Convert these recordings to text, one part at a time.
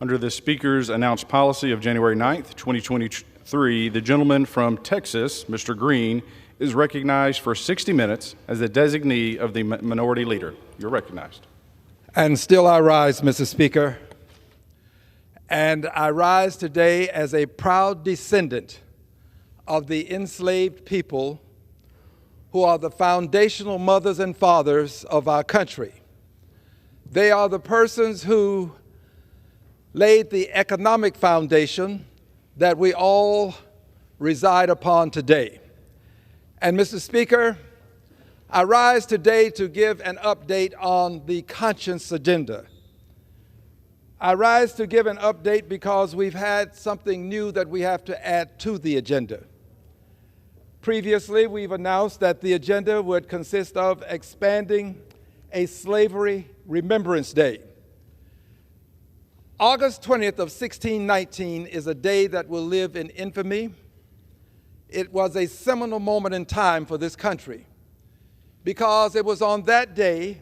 Under the Speaker's announced policy of January 9th, 2023, the gentleman from Texas, Mr. Green, is recognized for 60 minutes as the designee of the Minority Leader. You're recognized. And still I rise, Mr. Speaker. And I rise today as a proud descendant of the enslaved people who are the foundational mothers and fathers of our country. They are the persons who laid the economic foundation that we all reside upon today. And Mr. Speaker, I rise today to give an update on the conscience agenda. I rise to give an update because we've had something new that we have to add to the agenda. Previously, we've announced that the agenda would consist of expanding a Slavery Remembrance Day. August 20th of 1619 is a day that will live in infamy. It was a seminal moment in time for this country because it was on that day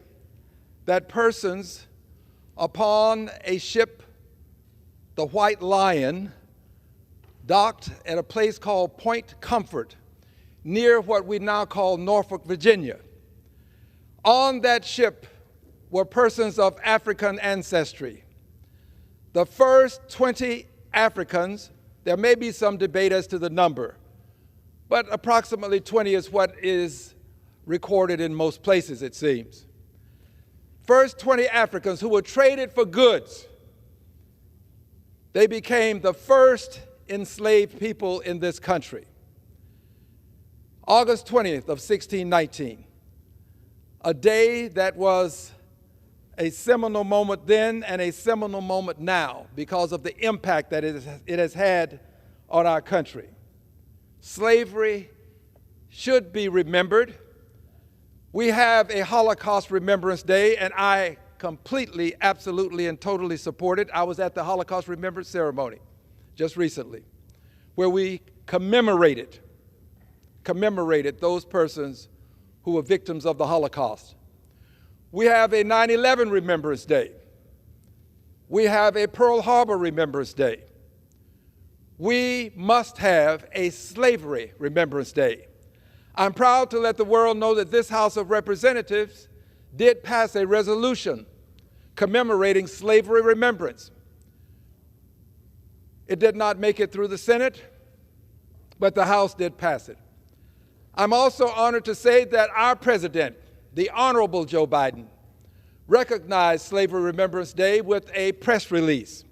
that persons upon a ship, the White Lion, docked at a place called Point Comfort near what we now call Norfolk, Virginia. On that ship were persons of African ancestry. The first 20 Africans, there may be some debate as to the number, but approximately 20 is what is recorded in most places, it seems. First 20 Africans who were traded for goods. They became the first enslaved people in this country. August 20th of 1619, a day that was a seminal moment then and a seminal moment now because of the impact that it has had on our country. Slavery should be remembered. We have a Holocaust Remembrance Day, and I completely, absolutely, and totally support it. I was at the Holocaust Remembrance ceremony just recently, where we commemorated those persons who were victims of the Holocaust. We have a 9/11 Remembrance Day. We have a Pearl Harbor Remembrance Day. We must have a Slavery Remembrance Day. I'm proud to let the world know that this House of Representatives did pass a resolution commemorating slavery remembrance. It did not make it through the Senate, but the House did pass it. I'm also honored to say that our president, the Honorable Joe Biden, recognized Slavery Remembrance Day with a press release.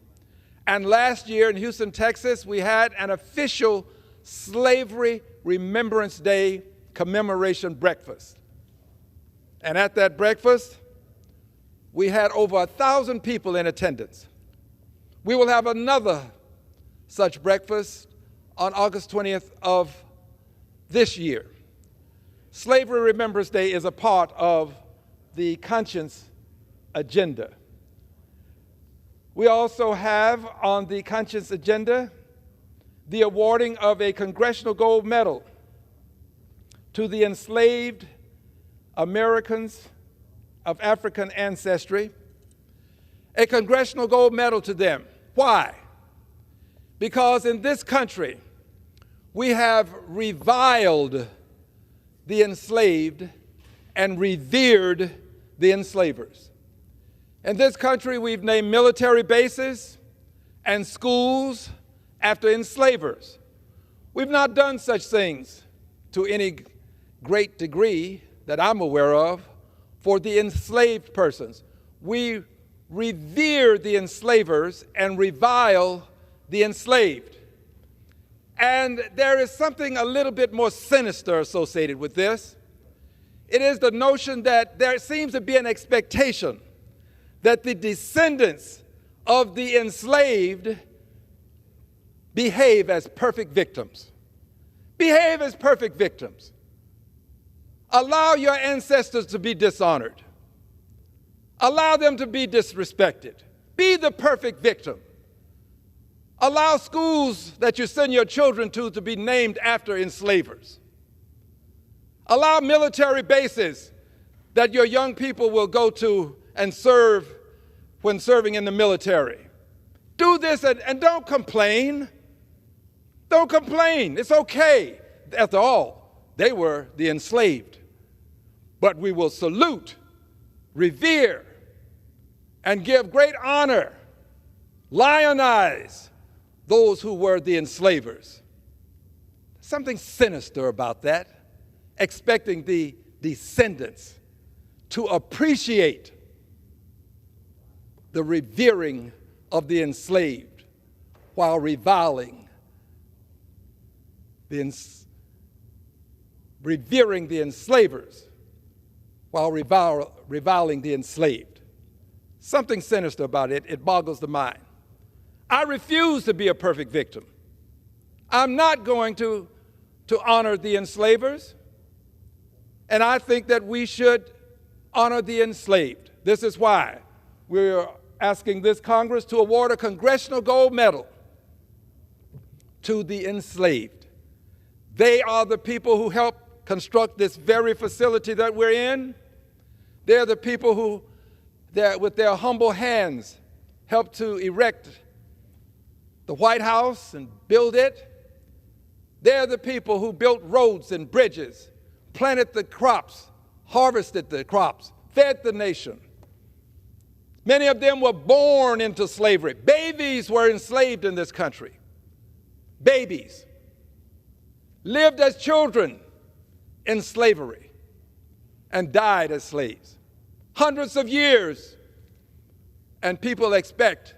And last year in Houston, Texas, we had an official Slavery Remembrance Day commemoration breakfast. And at that breakfast, we had over 1,000 people in attendance. We will have another such breakfast on August 20th of this year. Slavery Remembrance Day is a part of the conscience agenda. We also have on the conscience agenda the awarding of a Congressional Gold Medal to the enslaved Americans of African ancestry. A Congressional Gold Medal to them. Why? Because in this country, we have reviled the enslaved and revered the enslavers. In this country, we've named military bases and schools after enslavers. We've not done such things to any great degree that I'm aware of for the enslaved persons. We revere the enslavers and revile the enslaved. And there is something a little bit more sinister associated with this. It is the notion that there seems to be an expectation that the descendants of the enslaved behave as perfect victims. Behave as perfect victims. Allow your ancestors to be dishonored. Allow them to be disrespected. Be the perfect victim. Allow schools that you send your children to be named after enslavers. Allow military bases that your young people will go to and serve when serving in the military. Do this and don't complain. Don't complain. It's okay. After all, they were the enslaved. But we will salute, revere, and give great honor, lionize those who were the enslavers. Something sinister about that, expecting the descendants to appreciate the revering of the enslaved while reviling revering the enslavers while reviling the enslaved. Something sinister about it. It boggles the mind. I refuse to be a perfect victim. I'm not going to honor the enslavers, and I think that we should honor the enslaved. This is why we're asking this Congress to award a Congressional Gold Medal to the enslaved. They are the people who helped construct this very facility that we're in. They're the people who, with their humble hands, helped to erect the White House and build it. They're the people who built roads and bridges, planted the crops, harvested the crops, fed the nation. Many of them were born into slavery. Babies were enslaved in this country. Babies lived as children in slavery and died as slaves. Hundreds of years, and people expect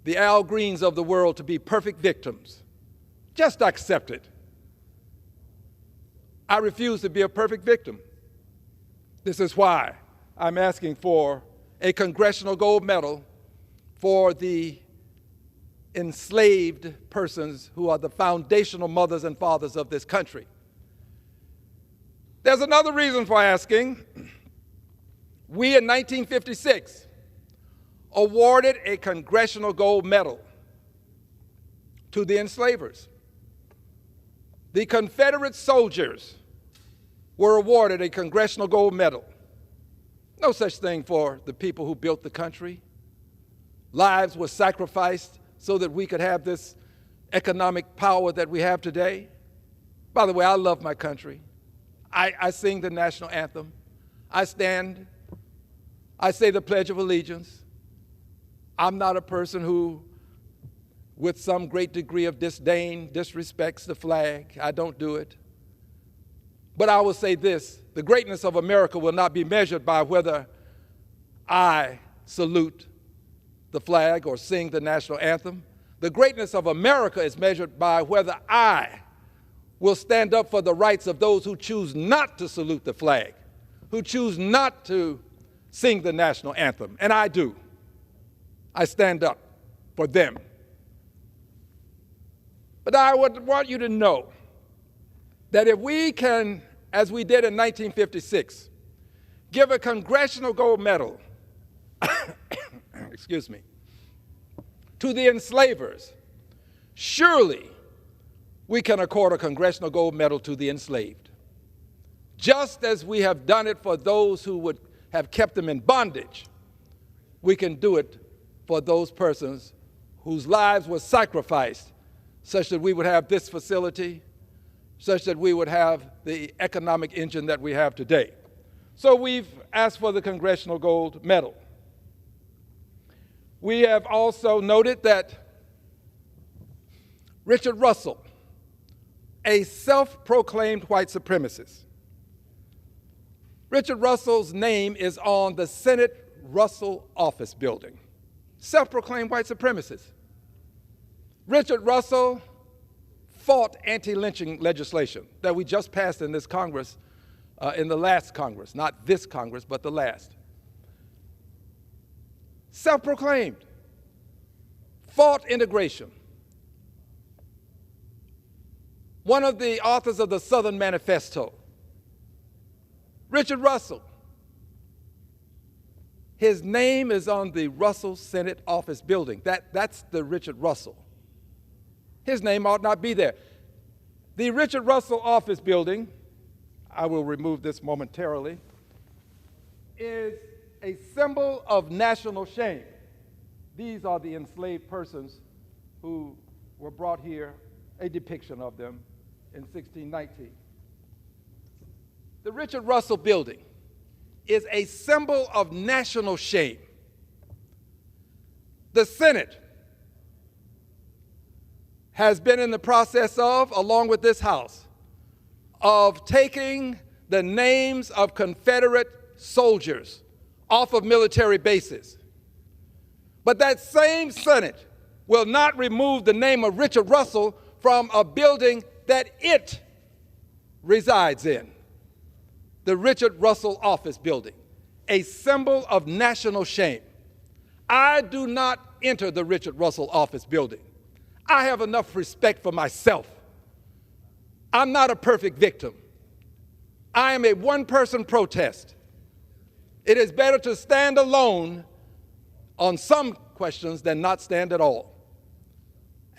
the Al Greens of the world to be perfect victims. Just accept it. I refuse to be a perfect victim. This is why I'm asking for a Congressional Gold Medal for the enslaved persons who are the foundational mothers and fathers of this country. There's another reason for asking. We in 1956 awarded a Congressional Gold Medal to the enslavers. The Confederate soldiers were awarded a Congressional Gold Medal. No such thing for the people who built the country. Lives were sacrificed so that we could have this economic power that we have today. By the way, I love my country. I sing the national anthem. I stand. I say the Pledge of Allegiance. I'm not a person who, with some great degree of disdain, disrespects the flag. I don't do it. But I will say this: the greatness of America will not be measured by whether I salute the flag or sing the national anthem. The greatness of America is measured by whether I will stand up for the rights of those who choose not to salute the flag, who choose not to sing the national anthem. And I do. I stand up for them. But I would want you to know that if we can, as we did in 1956, give a Congressional Gold Medal excuse me, to the enslavers, surely we can accord a Congressional Gold Medal to the enslaved. Just as we have done it for those who would have kept them in bondage, we can do it for those persons whose lives were sacrificed such that we would have this facility, such that we would have the economic engine that we have today. So we've asked for the Congressional Gold Medal. We have also noted that Richard Russell, a self-proclaimed white supremacist, Richard Russell's name is on the Senate Russell Office Building. Self-proclaimed white supremacist. Richard Russell fought anti-lynching legislation that we just passed in this Congress, in the last Congress, not this Congress, but the last. Self-proclaimed, fought integration. One of the authors of the Southern Manifesto, Richard Russell. His name is on the Russell Senate Office Building. That's the Richard Russell. His name ought not be there. The Richard Russell Office Building, I will remove this momentarily, is a symbol of national shame. These are the enslaved persons who were brought here, a depiction of them in 1619. The Richard Russell Building is a symbol of national shame. The Senate has been in the process of, along with this House, of taking the names of Confederate soldiers off of military bases. But that same Senate will not remove the name of Richard Russell from a building that it resides in, the Richard Russell Office Building, a symbol of national shame. I do not enter the Richard Russell Office Building. I have enough respect for myself. I'm not a perfect victim. I am a one-person protest. It is better to stand alone on some questions than not stand at all.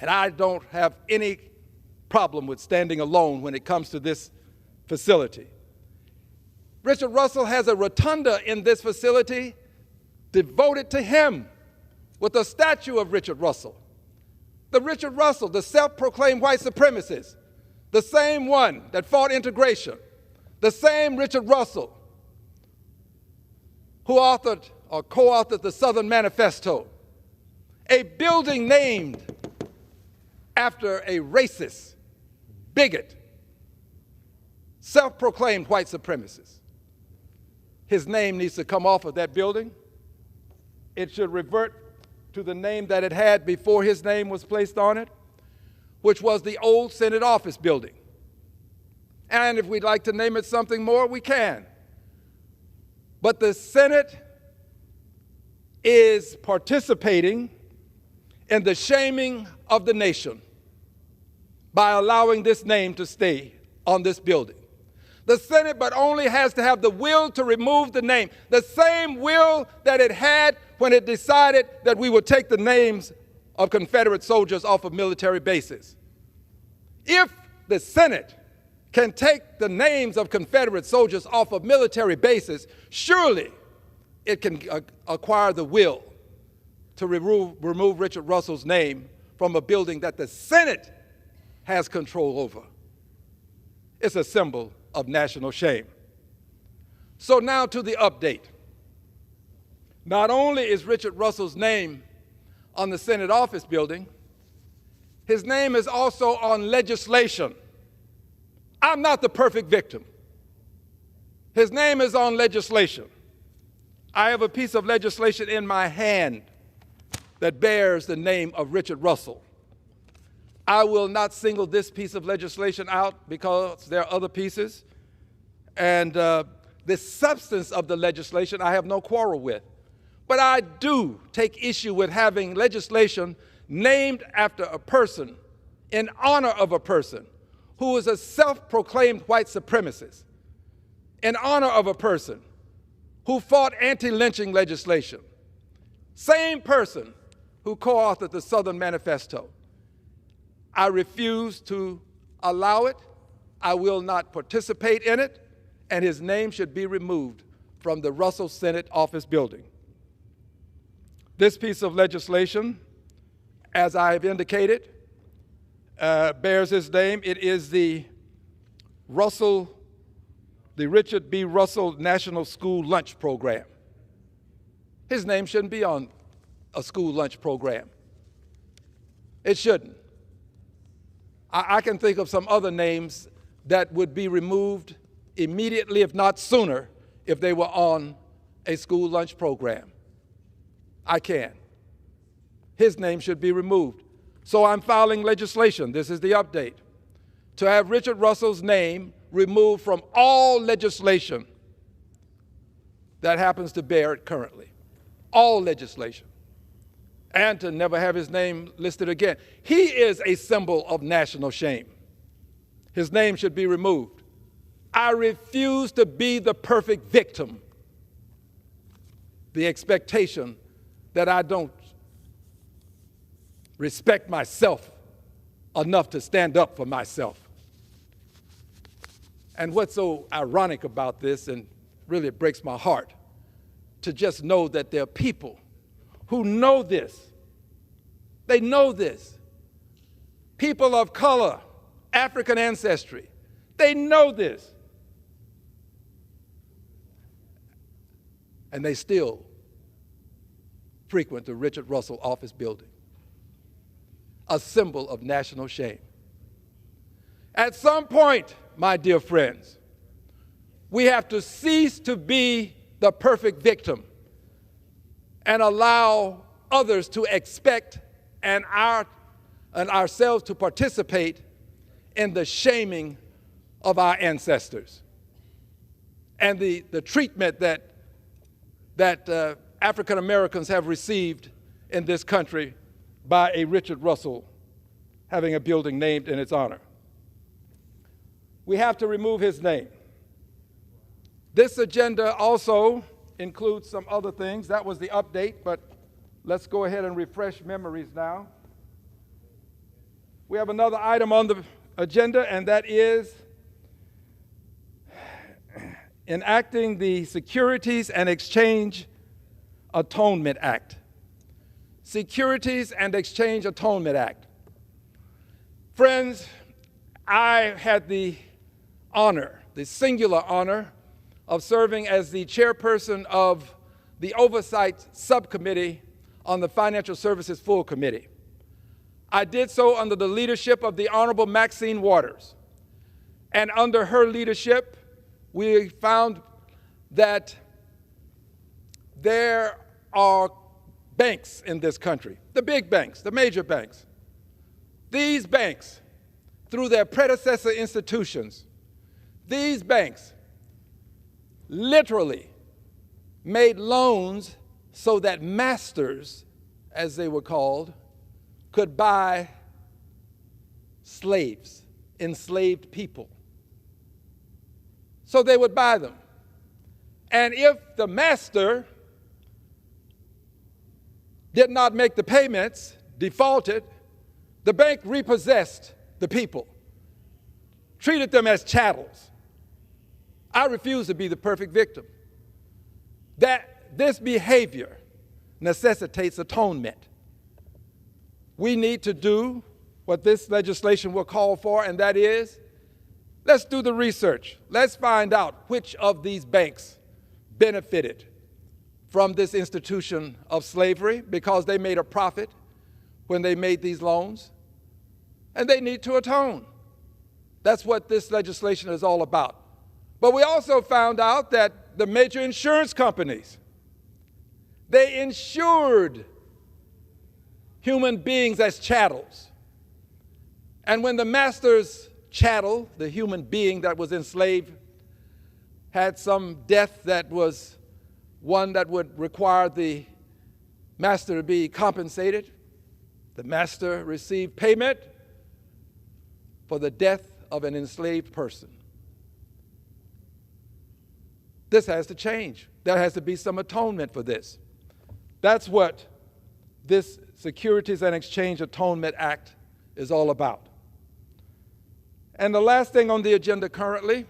And I don't have any problem with standing alone when it comes to this facility. Richard Russell has a rotunda in this facility devoted to him with a statue of Richard Russell. The Richard Russell, the self-proclaimed white supremacist, the same one that fought integration, the same Richard Russell who authored or co-authored the Southern Manifesto, a building named after a racist, bigot, self-proclaimed white supremacist. His name needs to come off of that building. It should revert to the name that it had before his name was placed on it, which was the old Senate Office Building. And if we'd like to name it something more, we can. But the Senate is participating in the shaming of the nation by allowing this name to stay on this building. The Senate but only has to have the will to remove the name, the same will that it had when it decided that we would take the names of Confederate soldiers off of military bases. If the Senate can take the names of Confederate soldiers off of military bases, surely it can acquire the will to remove Richard Russell's name from a building that the Senate has control over. It's a symbol of national shame. So now to the update. Not only is Richard Russell's name on the Senate Office Building, his name is also on legislation. I'm not the perfect victim. His name is on legislation. I have a piece of legislation in my hand that bears the name of Richard Russell. I will not single this piece of legislation out because there are other pieces. And the substance of the legislation I have no quarrel with. But I do take issue with having legislation named after a person, in honor of a person who is a self-proclaimed white supremacist, in honor of a person who fought anti-lynching legislation, same person who co-authored the Southern Manifesto. I refuse to allow it. I will not participate in it, and his name should be removed from the Russell Senate Office Building. This piece of legislation, as I have indicated, bears his name. It is the Richard B. Russell National School Lunch Program. His name shouldn't be on a school lunch program. It shouldn't. I can think of some other names that would be removed immediately, if not sooner, if they were on a school lunch program. I can. His name should be removed. So I'm filing legislation, this is the update, to have Richard Russell's name removed from all legislation that happens to bear it currently. All legislation. And to never have his name listed again. He is a symbol of national shame. His name should be removed. I refuse to be the perfect victim. The expectation that I don't respect myself enough to stand up for myself. And what's so ironic about this, and really it breaks my heart, to just know that there are people who know this They know this. People of color, African ancestry, they know this. And they still frequent the Richard Russell Office Building, a symbol of national shame. At some point, my dear friends, we have to cease to be the perfect victim and allow others to expect and ourselves to participate in the shaming of our ancestors and the treatment that African Americans have received in this country by a Richard Russell having a building named in its honor. We have to remove his name. This agenda also includes some other things. That was the update, but let's go ahead and refresh memories now. We have another item on the agenda, and that is enacting the Securities and Exchange Atonement Act. Securities and Exchange Atonement Act. Friends, I had the honor, the singular honor, of serving as the chairperson of the Oversight Subcommittee on the Financial Services Full Committee. I did so under the leadership of the Honorable Maxine Waters. And under her leadership, we found that there are banks in this country, the big banks, the major banks. These banks, through their predecessor institutions, these banks literally made loans so that masters, as they were called, could buy slaves, enslaved people. So they would buy them. And if the master did not make the payments, defaulted, the bank repossessed the people, treated them as chattels. I refuse to be the perfect victim. This behavior necessitates atonement. We need to do what this legislation will call for, and that is, let's do the research. Let's find out which of these banks benefited from this institution of slavery because they made a profit when they made these loans, and they need to atone. That's what this legislation is all about. But we also found out that the major insurance companies, they insured human beings as chattels. And when the master's chattel, the human being that was enslaved, had some death that was one that would require the master to be compensated, the master received payment for the death of an enslaved person. This has to change. There has to be some atonement for this. That's what this Securities and Exchange Atonement Act is all about. And the last thing on the agenda currently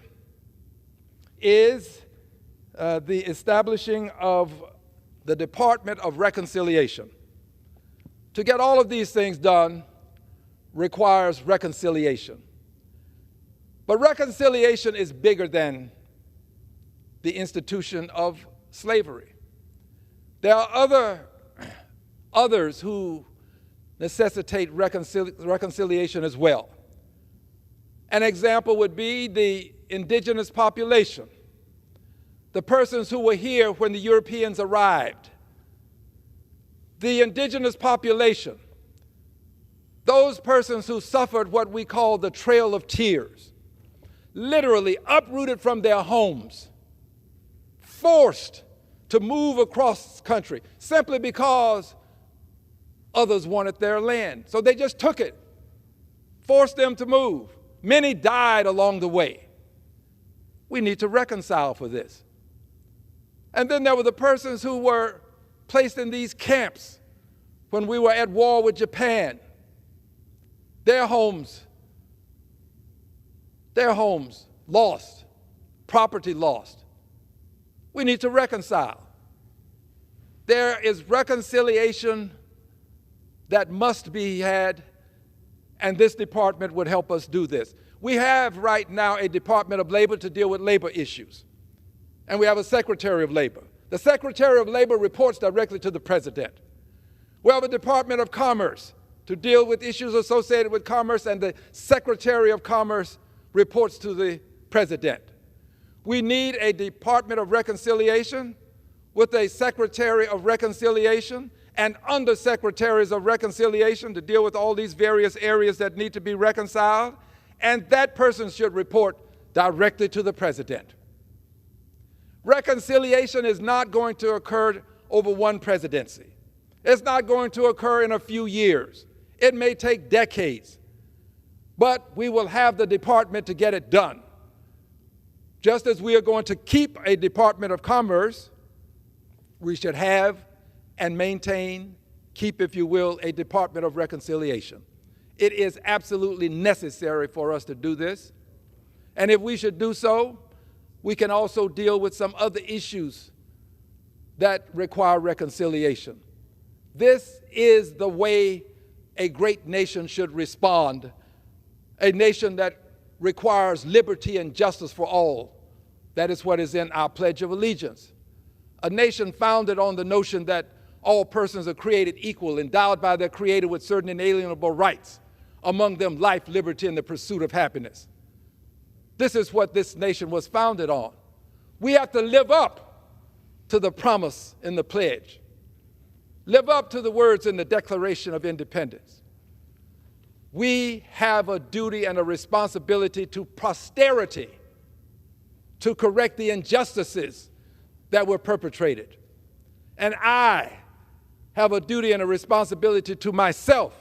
is the establishing of the Department of Reconciliation. To get all of these things done requires reconciliation. But reconciliation is bigger than the institution of slavery. There are others who necessitate reconciliation as well. An example would be the indigenous population, the persons who were here when the Europeans arrived. The indigenous population, those persons who suffered what we call the Trail of Tears, literally uprooted from their homes, forced to move across country simply because others wanted their land. So they just took it, forced them to move. Many died along the way. We need to reconcile for this. And then there were the persons who were placed in these camps when we were at war with Japan. Their homes lost, property lost. We need to reconcile. There is reconciliation that must be had, and this department would help us do this. We have right now a Department of Labor to deal with labor issues, and we have a Secretary of Labor. The Secretary of Labor reports directly to the President. We have a Department of Commerce to deal with issues associated with commerce, and the Secretary of Commerce reports to the President. We need a Department of Reconciliation with a Secretary of Reconciliation and Undersecretaries of Reconciliation to deal with all these various areas that need to be reconciled, and that person should report directly to the President. Reconciliation is not going to occur over one presidency. It's not going to occur in a few years. It may take decades, but we will have the department to get it done. Just as we are going to keep a Department of Commerce, we should have and maintain, keep, if you will, a Department of Reconciliation. It is absolutely necessary for us to do this. And if we should do so, we can also deal with some other issues that require reconciliation. This is the way a great nation should respond, a nation that requires liberty and justice for all. That is what is in our Pledge of Allegiance. A nation founded on the notion that all persons are created equal, endowed by their Creator with certain inalienable rights, among them life, liberty, and the pursuit of happiness. This is what this nation was founded on. We have to live up to the promise in the pledge. Live up to the words in the Declaration of Independence. We have a duty and a responsibility to posterity to correct the injustices that were perpetrated. And I have a duty and a responsibility to myself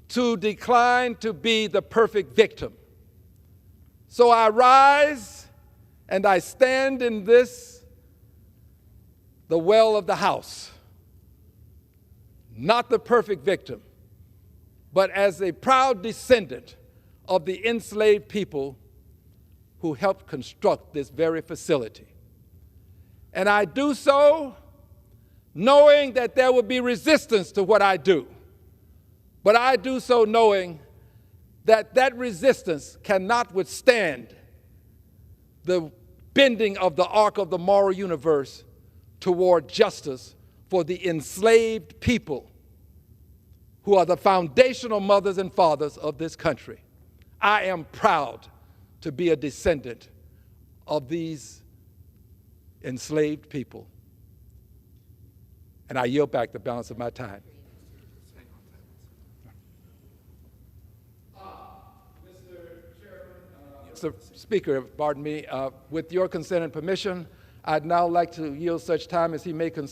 to decline to be the perfect victim. So I rise and I stand in this, the well of the house, not the perfect victim, but as a proud descendant of the enslaved people who helped construct this very facility. And I do so knowing that there will be resistance to what I do. But I do so knowing that that resistance cannot withstand the bending of the arc of the moral universe toward justice for the enslaved people who are the foundational mothers and fathers of this country. I am proud to be a descendant of these enslaved people. And I yield back the balance of my time. Mr. Speaker, pardon me, with your consent and permission, I'd now like to yield such time as he may consume.